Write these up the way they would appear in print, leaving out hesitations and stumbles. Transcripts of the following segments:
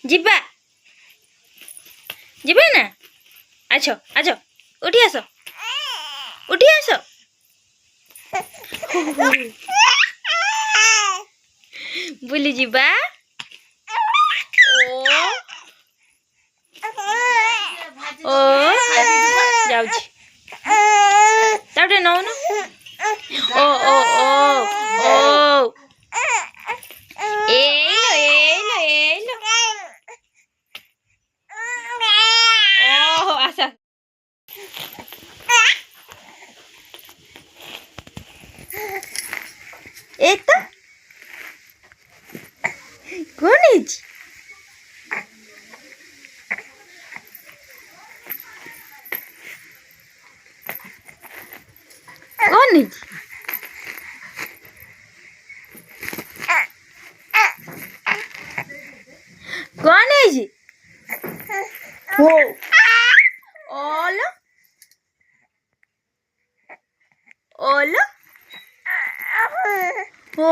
ଯିବା ଯିବା ନା ଆଛ ଆଛ ଉଠି ଆସ ଉଠି ଆସ ବୁଲି ଯିବା ଓ ଯାଉଛି ତାଟେ ନଉନ ଓ ଓ ଓ ଓ ଏଇଲୋ ଏଇଲୋ ଏଇଲୋ ଓହୋ ଆସ ଏତ କଣ ହେଇଛି कौन नहीं कौन है जी वो ओलो ओलो ओ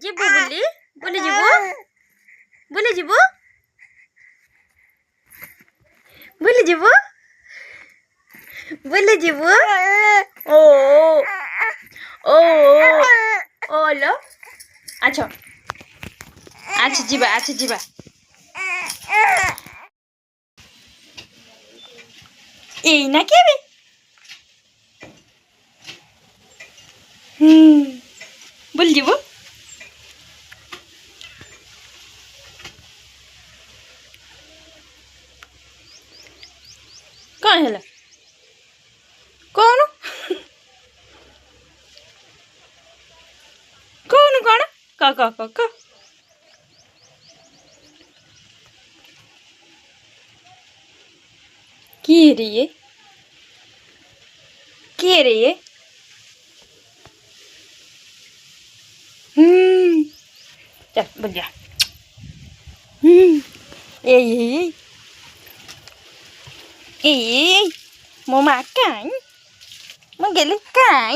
ଯିବୁ ବୁଲି ବୁଲି ଯିବୁ ବୁଲି ଯିବୁ ବୁଲି ଯିବୁ ବୁଲି ଯିବୁ ଓ ଓ ଓଲୋ ଆଛ ଆଛ ଯିବା ଏଇନା କେବେ ବୁଲି ଯିବୁ कौन है कौन कौन कौन का की रे चल बोल जा ए mau makan mau geli kan